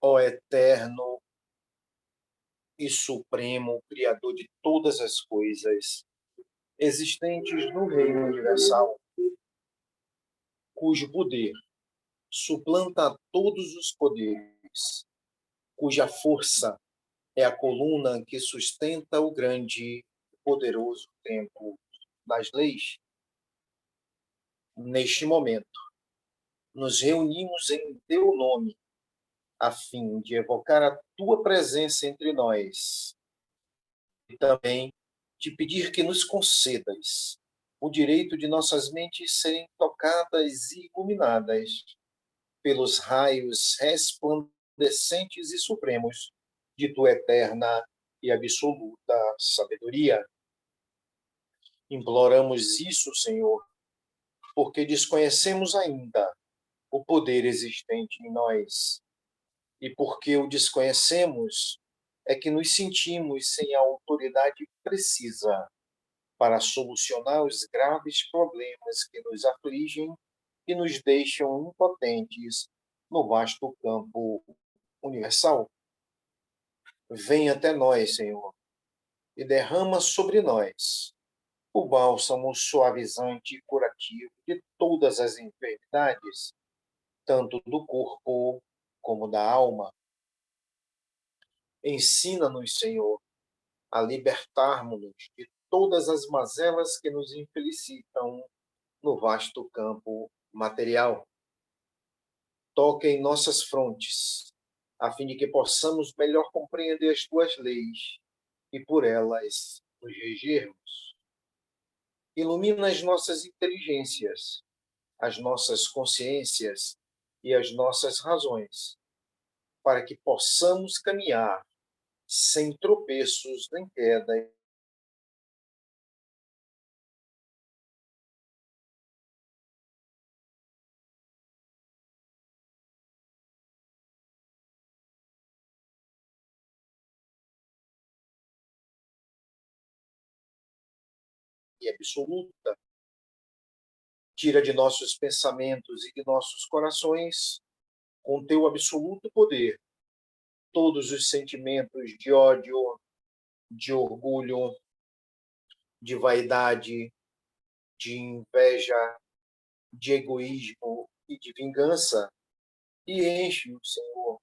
ó eterno e supremo Criador de todas as coisas existentes no reino universal, cujo poder suplanta todos os poderes, cuja força é a coluna que sustenta o grande e poderoso templo das leis. Neste momento, nos reunimos em teu nome, a fim de evocar a tua presença entre nós e também de pedir que nos concedas o direito de nossas mentes serem tocadas e iluminadas pelos raios resplandecentes e supremos de tua eterna e absoluta sabedoria. Imploramos isso, Senhor, porque desconhecemos ainda o poder existente em nós. E porque o desconhecemos, é que nos sentimos sem a autoridade precisa para solucionar os graves problemas que nos afligem e nos deixam impotentes no vasto campo universal. Vem até nós, Senhor, e derrama sobre nós o bálsamo suavizante e curativo de todas as enfermidades, tanto do corpo como da alma. Ensina-nos, Senhor, a libertarmos-nos de todas as mazelas que nos infelicitam no vasto campo material. Toca em nossas frontes, a fim de que possamos melhor compreender as tuas leis e por elas nos regermos. Ilumina as nossas inteligências, as nossas consciências e as nossas razões, para que possamos caminhar sem tropeços nem queda e absoluta. Tira de nossos pensamentos e de nossos corações, com teu absoluto poder, todos os sentimentos de ódio, de orgulho, de vaidade, de inveja, de egoísmo e de vingança, e enche-o, Senhor,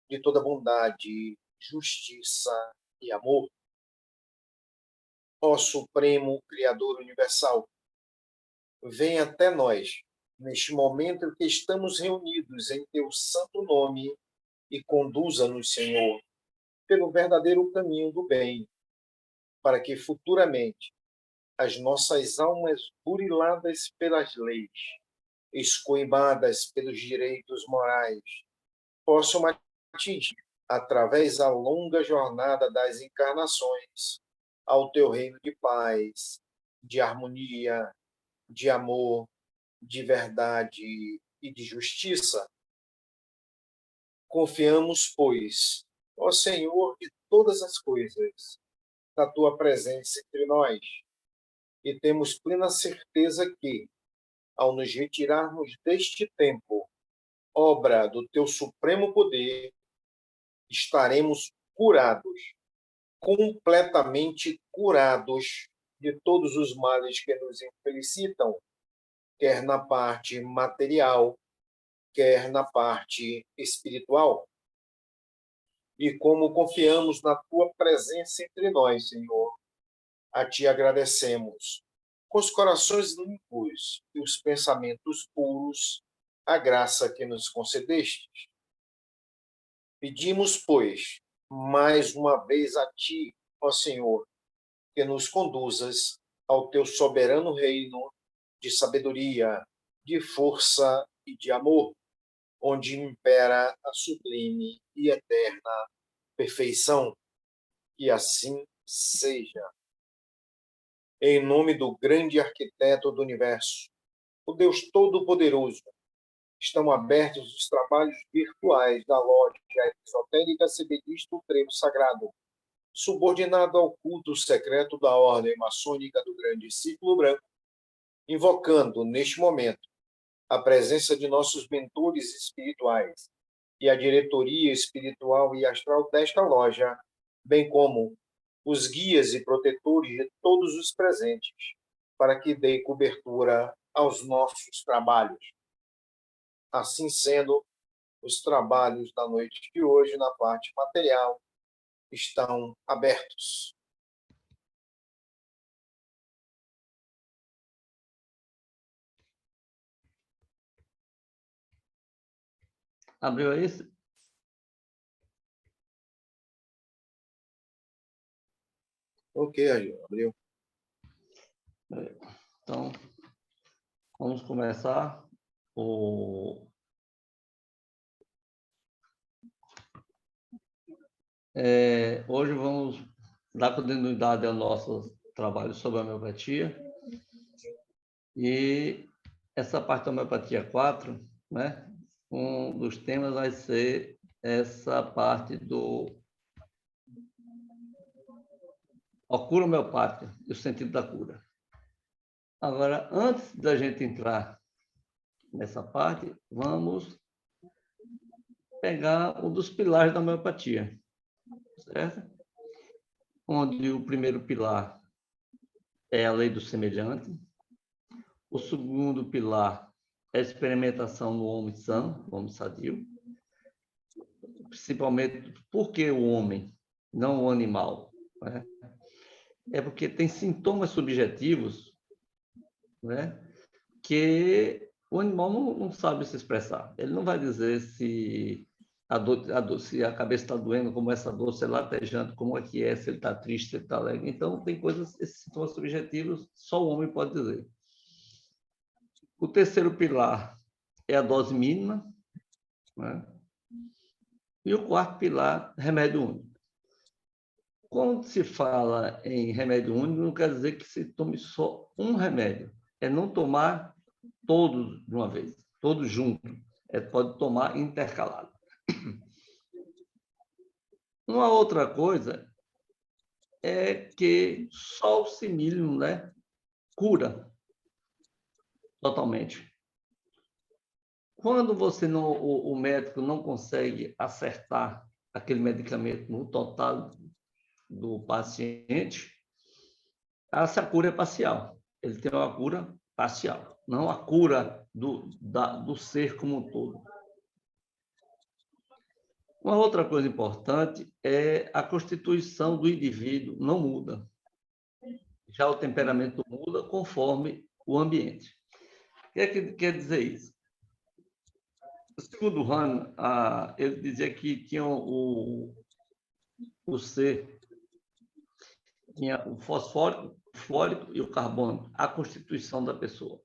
de toda bondade, justiça e amor. Ó Supremo Criador Universal, vem até nós, neste momento em que estamos reunidos em teu santo nome, e conduza-nos, Senhor, pelo verdadeiro caminho do bem, para que futuramente as nossas almas buriladas pelas leis, escoimadas pelos direitos morais, possam atingir, através da longa jornada das encarnações, ao teu reino de paz, de harmonia, de amor, de verdade e de justiça. Confiamos, pois, ó Senhor de todas as coisas, na tua presença entre nós, e temos plena certeza que, ao nos retirarmos deste tempo, obra do teu supremo poder, estaremos curados, completamente curados de todos os males que nos infelicitam, quer na parte material, quer na parte espiritual. E como confiamos na tua presença entre nós, Senhor, a ti agradecemos, com os corações limpos e os pensamentos puros, a graça que nos concedeste. Pedimos, pois, mais uma vez a ti, ó Senhor, que nos conduzas ao teu soberano reino de sabedoria, de força e de amor, onde impera a sublime e eterna perfeição. Que assim seja. Em nome do grande arquiteto do universo, o Deus Todo-Poderoso, estão abertos os trabalhos virtuais da loja esotérica Sebedisto Trevo Sagrado, subordinado ao culto secreto da Ordem Maçônica do Grande Círculo Branco, invocando, neste momento, a presença de nossos mentores espirituais e a diretoria espiritual e astral desta loja, bem como os guias e protetores de todos os presentes, para que dê cobertura aos nossos trabalhos. Assim sendo, os trabalhos da noite de hoje, na parte material, estão abertos. Abriu aí? Ok, abriu. Então, vamos começar hoje vamos dar continuidade ao nosso trabalho sobre a homeopatia. E essa parte da homeopatia 4, né? Um dos temas vai ser essa parte a cura homeopática e o sentido da cura. Agora, antes da gente entrar nessa parte, vamos pegar um dos pilares da homeopatia, certo? Onde o primeiro pilar é a lei do semelhante, o segundo pilar é a experimentação no homem são, no homem sadio, principalmente porque o homem, não o animal, né? É porque tem sintomas subjetivos, né? Que o animal não sabe se expressar. Ele não vai dizer se se a cabeça está doendo, como essa dor, se é latejante, como é que é, se ele está triste, se ele está alegre. Então, tem coisas, esses sintomas subjetivos, só o homem pode dizer. O terceiro pilar é a dose mínima, né? E o quarto pilar, remédio único. Quando se fala em remédio único, não quer dizer que se tome só um remédio. É não tomar todos de uma vez, todos juntos. Pode tomar intercalado. Uma outra coisa é que só o simílio, né, cura totalmente. Quando você não, o médico não consegue acertar aquele medicamento no total do paciente, essa cura é parcial. Ele tem uma cura parcial, não a cura do ser como um todo. Uma outra coisa importante é a constituição do indivíduo não muda. Já o temperamento muda conforme o ambiente. O que é que quer dizer isso? Segundo Hahn, ele dizia que tinha o ser, tinha o fosfórico, o fluórico e o carbono, a constituição da pessoa,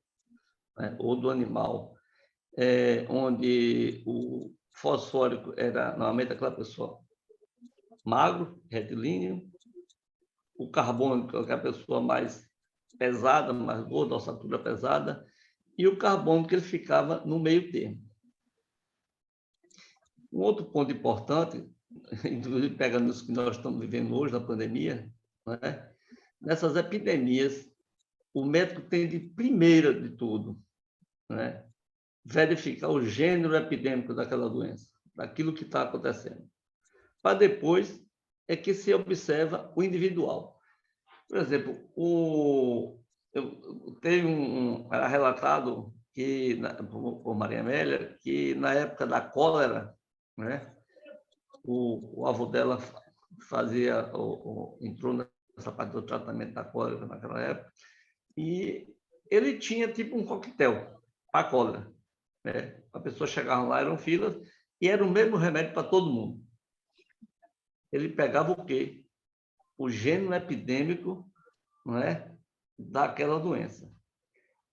né, ou do animal, onde o fosfórico era normalmente aquela pessoa magro, retilíneo, o carbono, que é a pessoa mais pesada, mais gorda, ossatura pesada, e o carbono que ele ficava no meio termo. Um outro ponto importante, inclusive pegando isso que nós estamos vivendo hoje, na pandemia, né? Nessas epidemias, o médico tem de primeira de tudo, né, verificar o gênero epidêmico daquela doença, daquilo que está acontecendo. Para depois é que se observa o individual. Por exemplo, era relatado que, por Maria Amélia, que na época da cólera, né, o avô dela entrou nessa parte do tratamento da cólera naquela época, e ele tinha tipo um coquetel para cólera, né? A pessoa chegava lá, eram filas, e era o mesmo remédio para todo mundo. Ele pegava o quê? O gênero epidêmico, não é, daquela doença.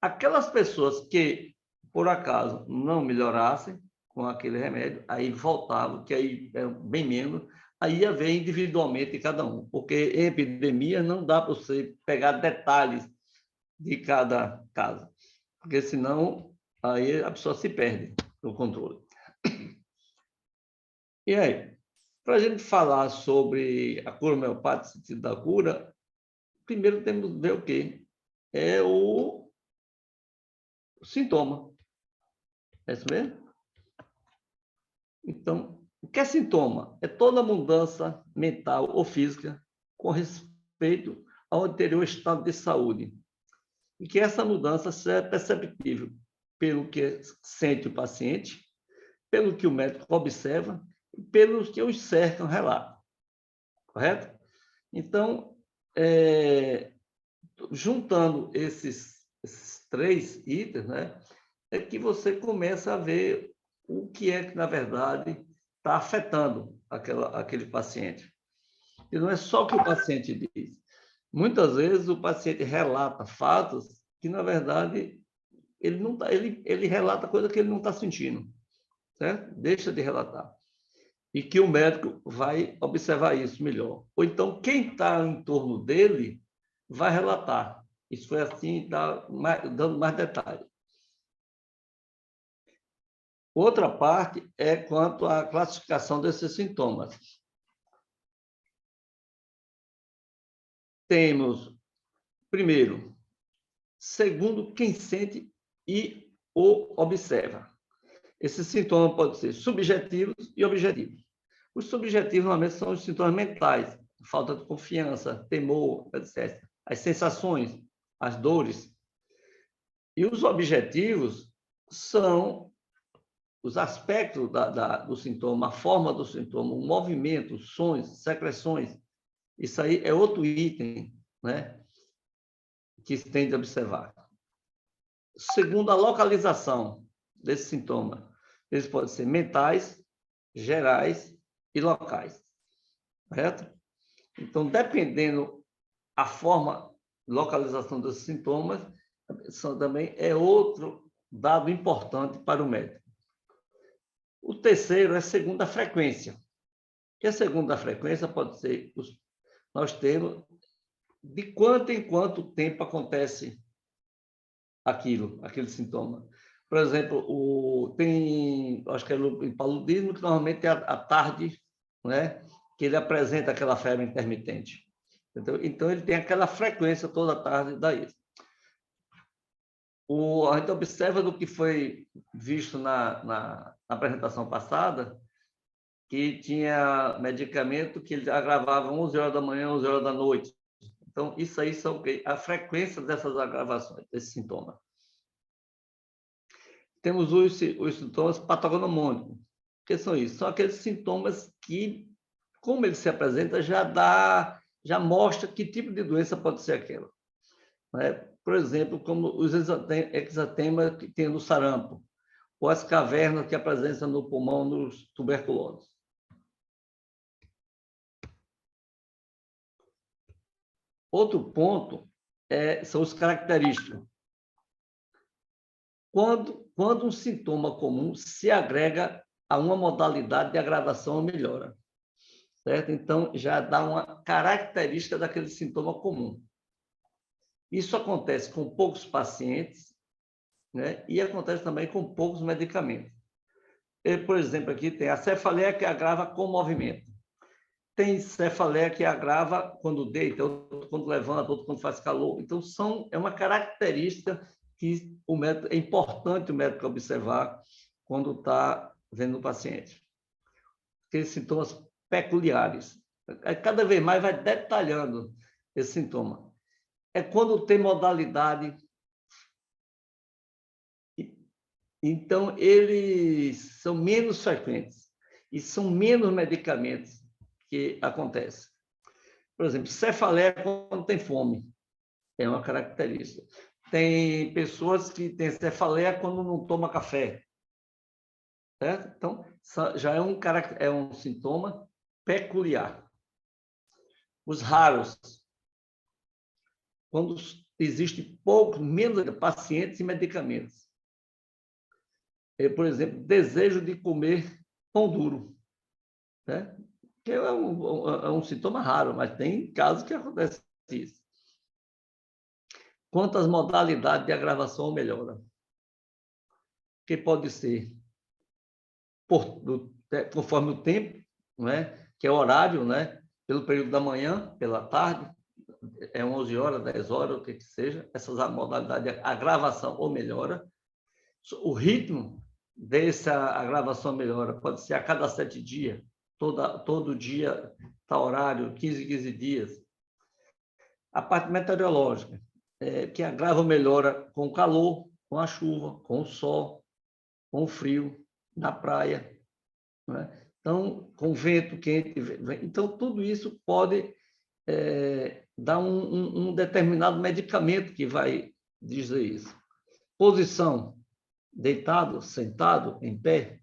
Aquelas pessoas que, por acaso, não melhorassem com aquele remédio, aí voltavam, que aí é bem menos, aí ia ver individualmente cada um, porque em epidemia não dá para você pegar detalhes de cada caso, porque senão aí a pessoa se perde no controle. E aí, para a gente falar sobre a cura homeopática, o sentido da cura, primeiro temos que ver o quê? É o sintoma. É isso mesmo? Então, o que é sintoma? É toda mudança mental ou física com respeito ao anterior estado de saúde. E que essa mudança seja perceptível pelo que sente o paciente, pelo que o médico observa e pelos que os cercam relatam. Correto? Então, juntando esses três itens, né, é que você começa a ver o que é que, na verdade, está afetando aquele paciente. E não é só o que o paciente diz. Muitas vezes o paciente relata fatos que, na verdade, ele não tá, ele relata coisa que ele não está sentindo, certo? Deixa de relatar. E que o médico vai observar isso melhor. Ou então, quem está em torno dele vai relatar. Isso foi assim, dando mais detalhes. Outra parte é quanto à classificação desses sintomas. Temos, primeiro, segundo quem sente e o observa. Esses sintomas podem ser subjetivos e objetivos. Os subjetivos, normalmente, são os sintomas mentais, falta de confiança, temor, etc. As sensações, as dores. E os objetivos são os aspectos do sintoma, a forma do sintoma, o movimento, sons, secreções. Isso aí é outro item, né, que se tem de observar. Segundo a localização desse sintoma, eles podem ser mentais, gerais e locais, correto? Então, dependendo a forma, localização dos sintomas, também é outro dado importante para o médico. O terceiro é segundo a frequência. E a segunda frequência pode ser, nós temos de quanto em quanto tempo acontece aquele sintoma. Por exemplo, tem, acho que é o paludismo, que normalmente é à tarde, né, que ele apresenta aquela febre intermitente. Então, ele tem aquela frequência toda tarde daí. A gente observa do que foi visto na apresentação passada, que tinha medicamento que ele agravava 11 horas da manhã, 11 horas da noite. Então, isso aí são a frequência dessas agravações, desse sintoma. Temos os sintomas patognomônicos. O que são isso? São aqueles sintomas que, como ele se apresenta, já mostra que tipo de doença pode ser aquela. Né? Por exemplo, como os exantemas que tem no sarampo, ou as cavernas que apresentam no pulmão nos tuberculosos. Outro ponto são os característicos. Quando um sintoma comum se agrega a uma modalidade de agravação ou melhora, certo? Então, já dá uma característica daquele sintoma comum. Isso acontece com poucos pacientes, né? E acontece também com poucos medicamentos. Por exemplo, aqui tem a cefaleia que agrava com movimento. Tem cefaleia que agrava quando deita, outro quando levanta, outro quando faz calor. Então, é uma característica que é importante o médico observar quando está vendo o paciente. Tem sintomas peculiares. Cada vez mais vai detalhando esse sintoma. É quando tem modalidade. Então, eles são menos frequentes e são menos medicamentos que acontecem. Por exemplo, cefaleia quando tem fome. É uma característica. Tem pessoas que têm cefaleia quando não toma café. Certo? Então, já é um sintoma peculiar. Os raros, quando existe menos pacientes e medicamentos. Por exemplo, desejo de comer pão duro. Né? Que é um sintoma raro, mas tem casos que acontece isso. Quantas modalidades de agravação ou melhora? Que pode ser conforme o tempo, não é? Que é o horário, né? Pelo período da manhã, pela tarde, 11 horas, 10 horas, o que seja, essas modalidades de agravação ou melhora. O ritmo, ver se a gravação melhora. Pode ser a cada 7 dias, todo dia, tá horário, 15 dias. A parte meteorológica, que a grava melhora com o calor, com a chuva, com o sol, com o frio, na praia, né? Então, com vento quente. Então, tudo isso pode dar um determinado medicamento que vai dizer isso. Posição, deitado, sentado, em pé.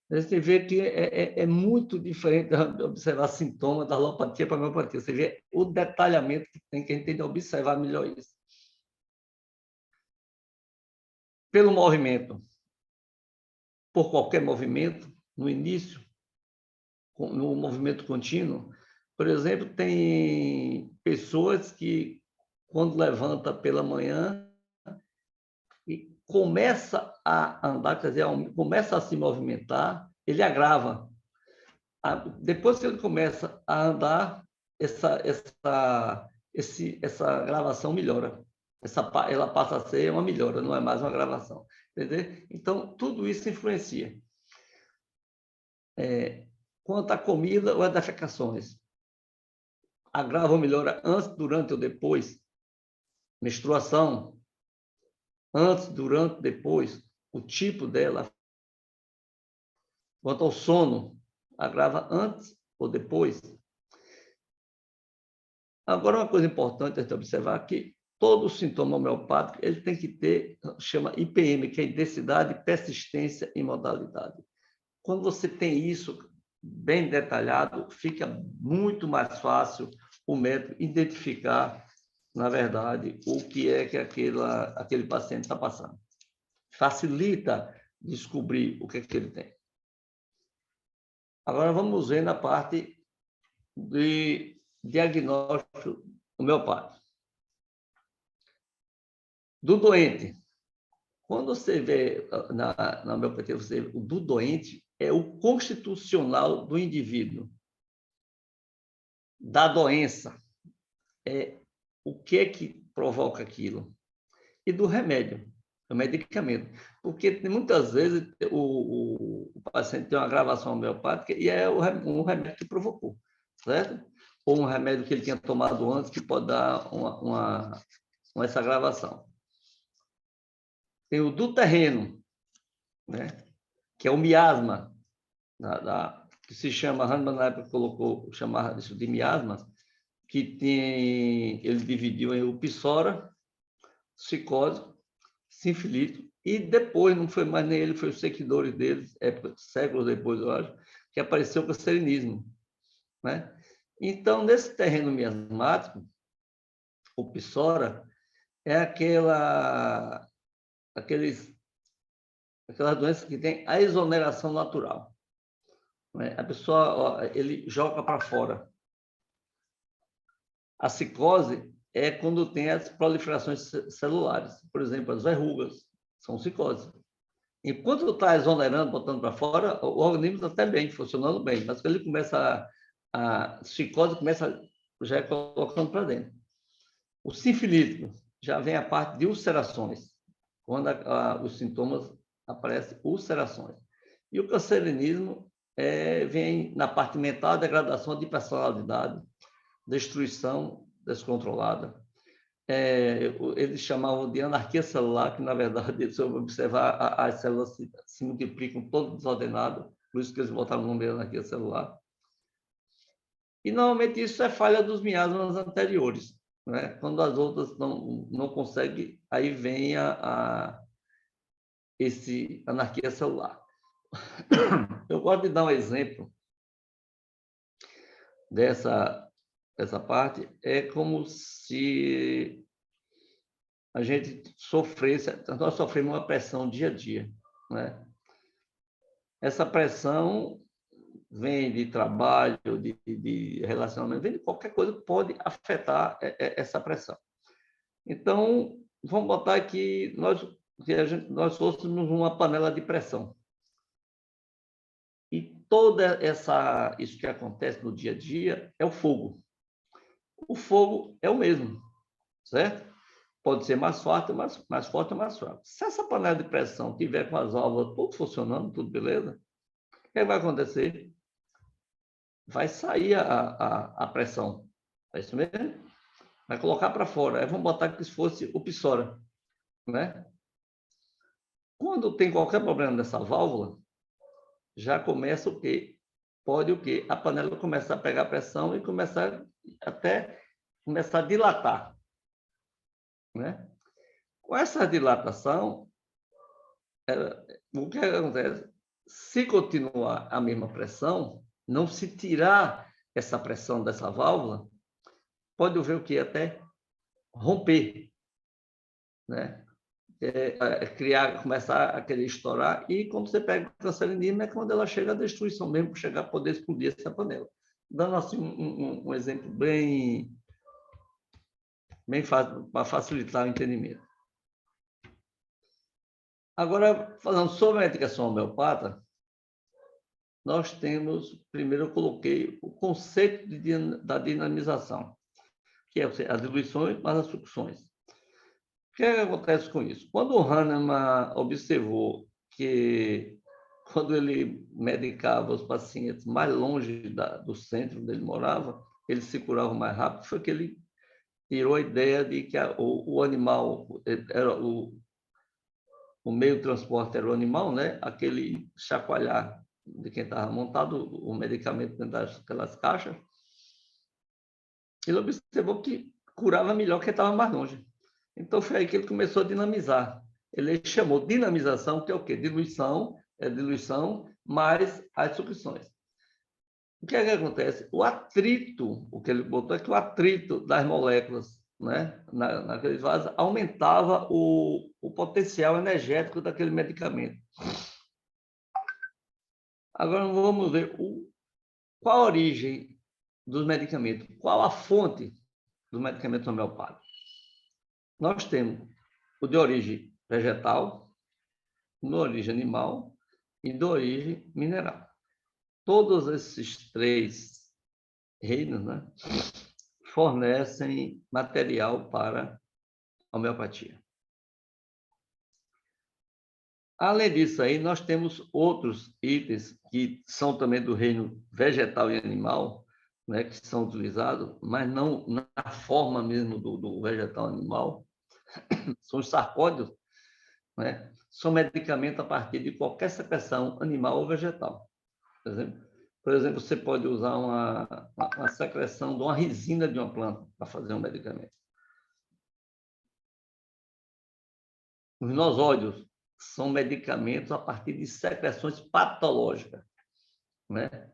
Você vê que é muito diferente de observar sintomas da alopatia para a homeopatia. Você vê o detalhamento que tem, que a gente tem de observar melhor isso. Pelo movimento, por qualquer movimento, no início, no movimento contínuo, por exemplo, tem pessoas que, quando levanta pela manhã e começa a andar, quer dizer, começa a se movimentar, ele agrava. Depois que ele começa a andar, essa gravação melhora. Ela passa a ser uma melhora, não é mais uma gravação. Entendeu? Então, tudo isso influencia. Quanto à comida ou às defecações, agrava ou melhora antes, durante ou depois? Menstruação, antes, durante, depois? O tipo dela. Quanto ao sono, agrava antes ou depois? Agora, uma coisa importante a gente observar é que todo sintoma homeopático ele tem que ter, chama IPM, que é intensidade, persistência e modalidade. Quando você tem isso bem detalhado, fica muito mais fácil o médico identificar, na verdade, o que é que aquele paciente está passando. Facilita descobrir o que é que ele tem. Agora vamos ver na parte de diagnóstico homeopático. Do doente. Quando você vê na homeopatia, você vê o do doente é o constitucional do indivíduo. Da doença é o que é que provoca aquilo. E do remédio, do medicamento. Porque muitas vezes o paciente tem uma agravação homeopática e é um remédio que provocou, certo? Ou um remédio que ele tinha tomado antes que pode dar essa agravação. Tem o do terreno, né? Que é o miasma, que se chama, Hahnemann na época chamava isso de miasma, que ele dividiu em upsora, psicose, sinfilito, e depois, não foi mais nem ele, foi os seguidores deles, séculos depois, eu acho, que apareceu o cancerinismo, né? Então, nesse terreno miasmático, o psora é aquelas doenças que tem a exoneração natural, né? A pessoa, ele joga para fora. A psicose é quando tem as proliferações celulares, por exemplo, as verrugas, são psicose. Enquanto está exonerando, botando para fora, o organismo está até bem, funcionando bem, mas quando ele começa a psicose, já é colocando para dentro. O sinfilítico já vem a parte de ulcerações, quando os sintomas aparecem ulcerações. E o cancerinismo vem na parte mental, degradação de personalidade, destruição descontrolada. Eles chamavam de anarquia celular, que, na verdade, se eu observar, as células se multiplicam todo desordenado, por isso que eles botaram o nome de anarquia celular. E, normalmente, isso é falha dos miasmas anteriores, né? Quando as outras não conseguem, aí vem esse anarquia celular. Eu gosto de dar um exemplo dessa parte, é como se a gente nós sofremos uma pressão dia a dia, né? Essa pressão vem de trabalho, de relacionamento, vem de qualquer coisa que pode afetar essa pressão. Então, vamos botar que nós fôssemos uma panela de pressão. E isso que acontece no dia a dia é o fogo. O fogo é o mesmo, certo? pode ser mais forte, mais forte ou mais fraco. Se essa panela de pressão tiver com as válvulas tudo funcionando, tudo beleza, o que vai acontecer? Vai sair a pressão. É isso mesmo? Vai colocar para fora. Aí vamos botar que se fosse o Pissora, né? Quando tem qualquer problema nessa válvula, já começa o quê? Pode o quê? A panela começar a pegar pressão e começar a dilatar, né? Com essa dilatação, o que acontece? Se continuar a mesma pressão, não se tirar essa pressão dessa válvula, pode haver o que? Até romper, né? Começar a querer estourar, e quando você pega o cancerígeno é quando ela chega à destruição mesmo, chegar a poder explodir essa panela. Dando assim um exemplo bem fácil, para facilitar o entendimento. Agora, falando sobre a medicação homeopata, nós temos, primeiro eu coloquei o conceito da dinamização, que é as diluições mais as sucções. O que acontece com isso? Quando o Hahnemann observou que, quando ele medicava os pacientes mais longe do centro onde ele morava, eles se curavam mais rápido, foi que ele tirou a ideia de que o animal, era o meio de transporte era o animal, né? Aquele chacoalhar de quem estava montado, o medicamento dentro daquelas caixas. Ele observou que curava melhor quem estava mais longe. Então, foi aí que ele começou a dinamizar. Ele chamou dinamização, que é o quê? Diluição mais as sucções. O que é que acontece? O atrito, o que ele botou é que o atrito das moléculas, né, naqueles vasos, aumentava o potencial energético daquele medicamento. Agora vamos ver qual a origem dos medicamentos, qual a fonte dos medicamentos homeopáticos. Nós temos o de origem vegetal, de origem animal e de origem mineral. Todos esses três reinos, né, fornecem material para a homeopatia. Além disso aí, nós temos outros itens que são também do reino vegetal e animal, né, que são utilizados, mas não na forma mesmo do vegetal animal. São os sarcóides, né? São medicamentos a partir de qualquer secreção animal ou vegetal. Por exemplo, você pode usar uma secreção de uma resina de uma planta para fazer um medicamento. Os nosóides são medicamentos a partir de secreções patológicas, né?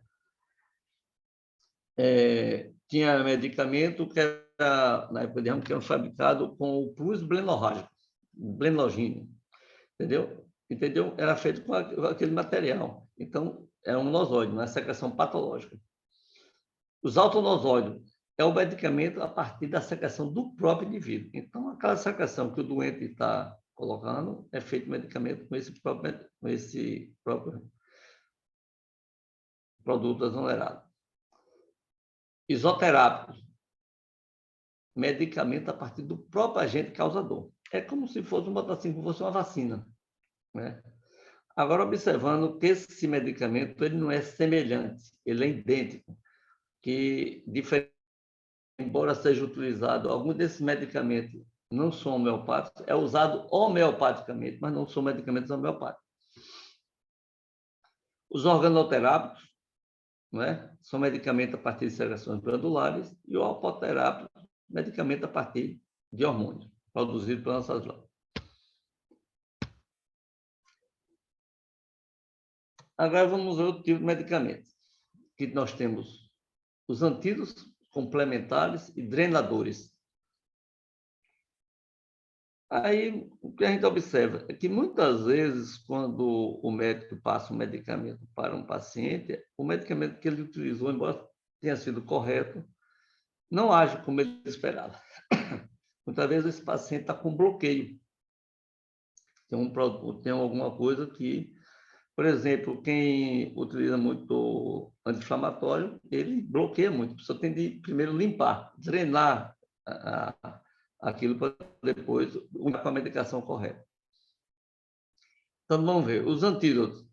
Tinha medicamento que era, na época de ramo, que era fabricado com o pus blenorrágico, blenogine, entendeu? Era feito com aquele material. Então, é um nosóide, uma secreção patológica. Os autonosóides é o medicamento a partir da secreção do próprio indivíduo. Então, aquela secreção que o doente está colocando é feito medicamento com esse próprio produto exonerado. Isoterápicos, medicamento a partir do próprio agente causador. É como se fosse uma vacina, né? Agora, observando que esse medicamento ele não é semelhante, ele é idêntico, que, embora seja utilizado, alguns desses medicamentos não são homeopáticos, é usado homeopaticamente, mas não são medicamentos homeopáticos. Os organoterápicos, né, são medicamentos a partir de secreções glandulares, e o apoterápico, medicamento a partir de hormônios, produzido pelas nossas glândulas. Agora vamos ver o tipo de medicamento. Que nós temos os antídotos, complementares e drenadores. Aí, o que a gente observa é que, muitas vezes, quando o médico passa um medicamento para um paciente, o medicamento que ele utilizou, embora tenha sido correto, não age como ele esperava. Muitas vezes, esse paciente está com bloqueio. Tem alguma coisa que, por exemplo, quem utiliza muito anti-inflamatório, ele bloqueia muito. A pessoa tem de primeiro limpar, drenar aquilo para depois unir com a medicação correta. Então, vamos ver, os antídotos.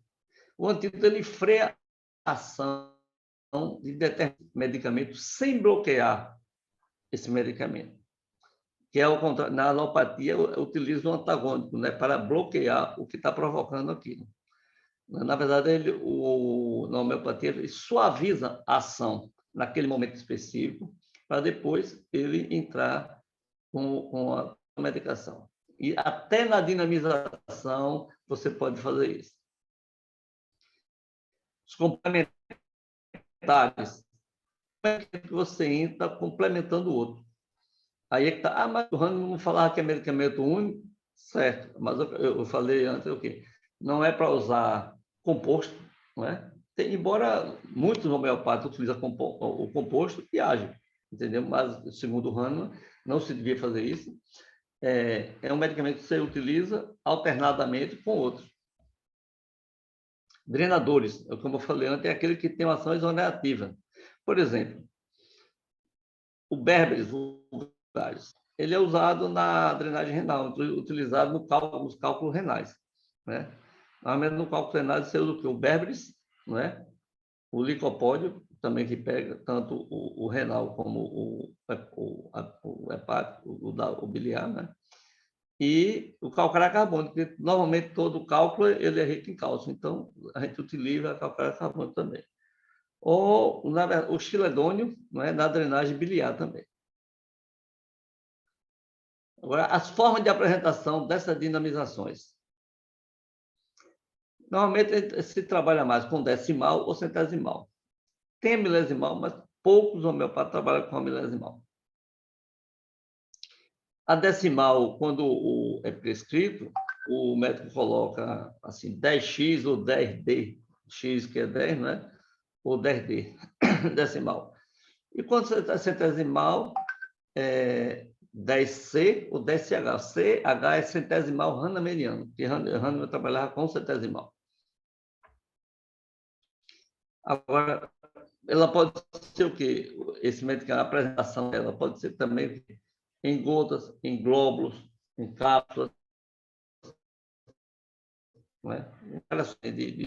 O antídoto, ele freia a ação de determinado medicamento sem bloquear esse medicamento. Que é o contrário, na alopatia, utiliza um antagônico, né, para bloquear o que está provocando aquilo. Na verdade, na homeopatia, ele suaviza a ação naquele momento específico, para depois ele entrar com a medicação. E até na dinamização, você pode fazer isso. Os complementares, que você entra complementando o outro. Aí é que tá, mas o Hahnemann não falava que é medicamento único, certo, mas eu falei antes o quê? Não é para usar composto, não é? Embora muitos homeopatas utilizam o composto e agem, entendeu? Mas, segundo o Hahnemann, não se devia fazer isso. É um medicamento que você utiliza alternadamente com outros. Drenadores, como eu falei antes, é aquele que tem uma ação exonerativa. Por exemplo, o berberis vulgaris, ele é usado na drenagem renal, utilizado nos cálculos renais, né? Normalmente no cálculo renal você usa o quê? O berberis, né? O licopódio, também que pega tanto o renal como o hepático, o biliar, né? E o calcário carbônico, porque normalmente todo o cálculo ele é rico em cálcio, então a gente utiliza o calcário carbônico também. Ou o xiledônio, não é, na drenagem biliar também. Agora, as formas de apresentação dessas dinamizações. Normalmente se trabalha mais com decimal ou centesimal. Tem milesimal, mas poucos homeopatas trabalham com a milesimal. A decimal, quando é prescrito, o médico coloca assim 10x ou 10D, x que é 10, né? Ou 10D, decimal. E quando você está centesimal, 10C ou 10CH. CH é centesimal hahnemanniano, que Hahnemann trabalhava com centesimal. Agora, ela pode ser o quê? Esse medicamento, a apresentação dela pode ser também em gotas, em glóbulos, em cápsulas, não é?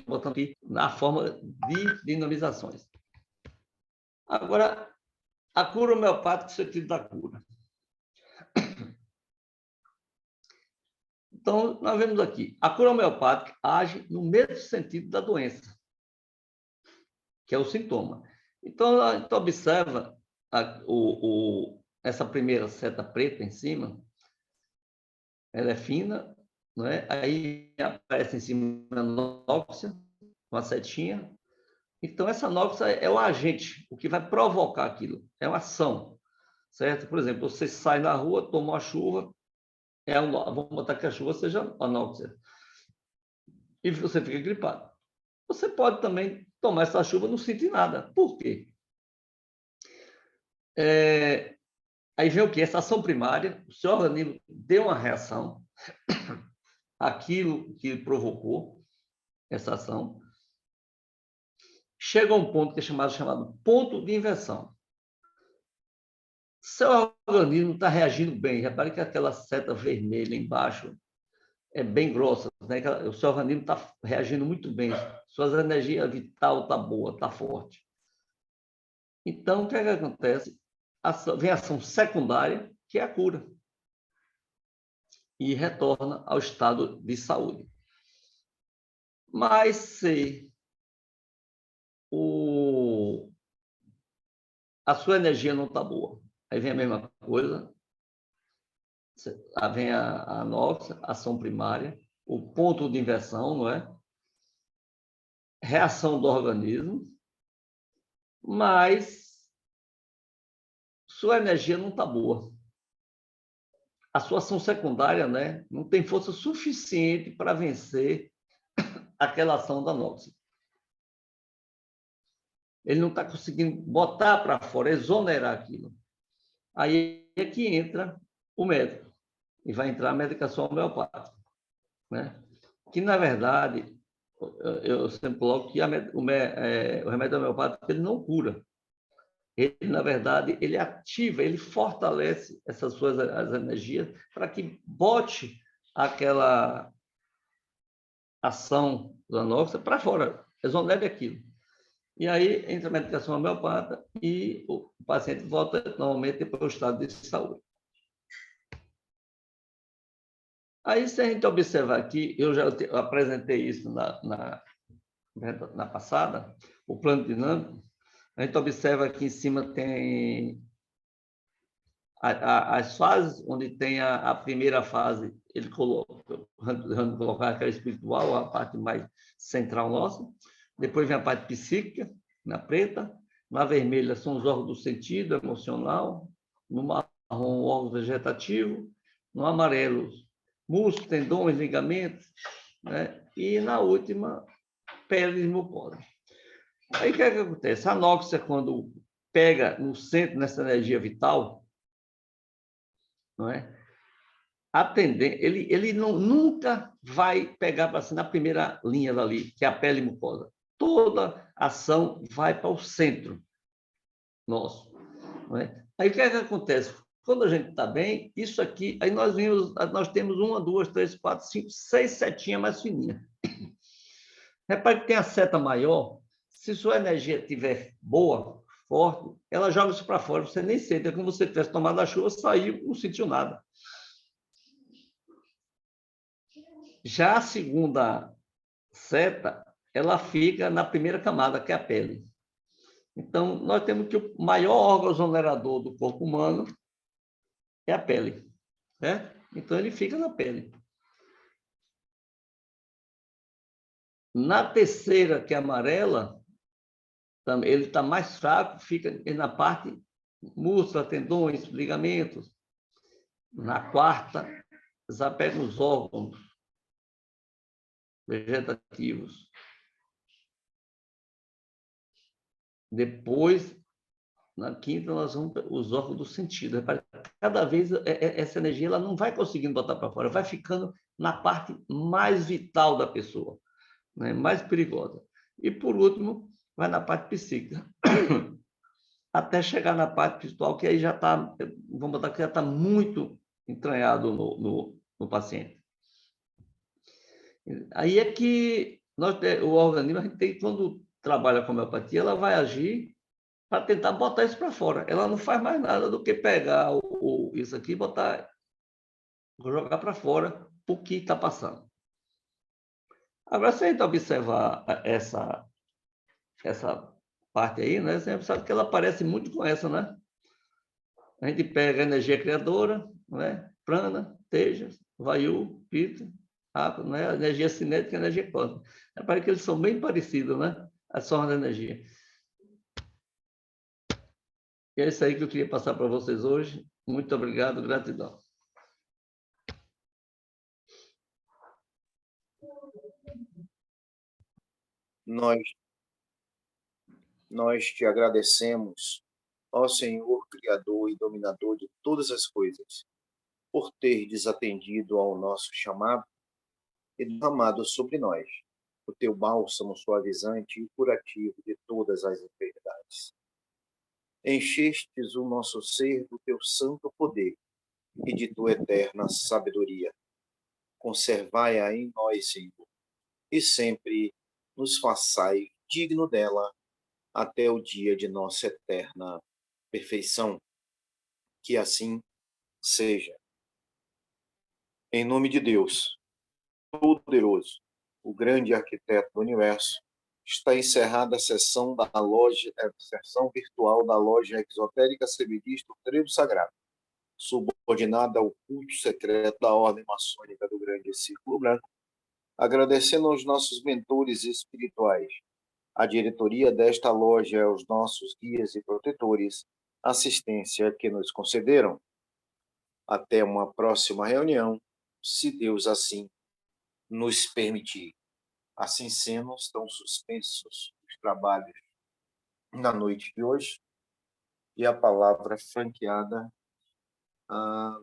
Botando aqui na forma de dinamizações. Agora, a cura homeopática, o sentido da cura. Então, nós vemos aqui, a cura homeopática age no mesmo sentido da doença, que é o sintoma. Então, a gente observa essa primeira seta preta em cima, ela é fina, não é? Aí aparece em cima a nóxia, uma setinha. Então, essa nóxia é o agente, o que vai provocar aquilo, é uma ação, certo? Por exemplo, você sai na rua, toma uma chuva, vamos botar que a chuva seja a nóxia, e você fica gripado. Você pode também tomar essa chuva e não sentir nada. Por quê? Aí vem o quê? Essa ação primária, o seu organismo deu uma reação àquilo que provocou essa ação. Chega a um ponto que é chamado ponto de inversão. Seu organismo está reagindo bem. Repare que aquela seta vermelha embaixo é bem grossa, né? O seu organismo está reagindo muito bem. Sua energia vital está boa, está forte. Então, o que é que acontece? Vem a ação secundária, que é a cura. E retorna ao estado de saúde. Mas se a sua energia não está boa, aí vem a mesma coisa, vem a nossa ação primária, o ponto de inversão, não é? Reação do organismo, mas sua energia não está boa. A sua ação secundária, né, não tem força suficiente para vencer aquela ação da noxa. Ele não está conseguindo botar para fora, exonerar aquilo. Aí é que entra o médico e vai entrar a medicação homeopática, né? Que, na verdade, eu sempre coloco que o remédio homeopático ele não cura, ele, na verdade, ele ativa, ele fortalece essas suas as energias para que bote aquela ação do anóxido para fora, exonere aquilo. E aí entra a medicação homeopata e o paciente volta normalmente para o estado de saúde. Aí, se a gente observar aqui, eu já apresentei isso na passada, o plano dinâmico, a gente observa que em cima tem as fases, onde tem a primeira fase, ele coloca, vamos colocar aquela espiritual, a parte mais central nossa, depois vem a parte psíquica, na preta, na vermelha são os órgãos do sentido emocional, no marrom, o órgão vegetativo, no amarelo, músculos, tendões, ligamentos, né? E na última, pele e mucosa. Aí o que é que acontece? A anóxia, quando pega no centro, nessa energia vital, não é? Ele não, nunca vai pegar para assim, na primeira linha dali, que é a pele mucosa. Toda ação vai para o centro nosso. Não é? Aí o que é que acontece? Quando a gente está bem, isso aqui, aí nós temos 1, 2, 3, 4, 5, 6 setinhas mais fininhas. Repare que tem a seta maior, se sua energia estiver boa, forte, ela joga isso para fora, você nem sente, é como se você tivesse tomado a chuva, saiu, não sentiu nada. Já a segunda seta, ela fica na primeira camada, que é a pele. Então, nós temos que o maior órgão exonerador do corpo humano é a pele, né? Então, ele fica na pele. Na terceira, que é amarela, ele está mais fraco, fica na parte músculos, tendões, ligamentos. Na quarta, já pega os órgãos vegetativos. Depois, na quinta, nós vamos os órgãos do sentido. Cada vez essa energia ela não vai conseguindo botar para fora, vai ficando na parte mais vital da pessoa, né? Mais perigosa. E, por último, vai na parte psíquica. Até chegar na parte espiritual, que aí já está, vamos botar que já está muito entranhado no paciente. Aí é que o organismo, a gente tem, quando trabalha com a homeopatia, ela vai agir para tentar botar isso para fora. Ela não faz mais nada do que pegar isso aqui e jogar para fora o que está passando. Agora, se a gente observar essa parte aí, né, você sabe que ela parece muito com essa, né? A gente pega a energia criadora, né? Prana, Tejas, Vayu, Pita, Apa, né? A energia cinética e a energia cósmica. Parece que eles são bem parecidos, né? As formas da energia. E é isso aí que eu queria passar para vocês hoje. Muito obrigado, gratidão. Nós te agradecemos, ó Senhor, Criador e Dominador de todas as coisas, por ter desatendido ao nosso chamado e derramado sobre nós o teu bálsamo suavizante e curativo de todas as enfermidades. Enchestes o nosso ser do teu santo poder e de tua eterna sabedoria. Conservai-a em nós, Senhor, e sempre nos façai digno dela até o dia de nossa eterna perfeição. Que assim seja. Em nome de Deus, Todo-Poderoso, o grande arquiteto do universo, está encerrada a sessão sessão virtual da loja exotérica Semidista Trevo Sagrado, subordinada ao culto secreto da Ordem Maçônica do Grande Círculo Branco, agradecendo aos nossos mentores espirituais, a diretoria desta loja e aos nossos guias e protetores, assistência que nos concederam. Até uma próxima reunião, se Deus assim nos permitir. Assim sendo, estão suspensos os trabalhos na noite de hoje e a palavra franqueada a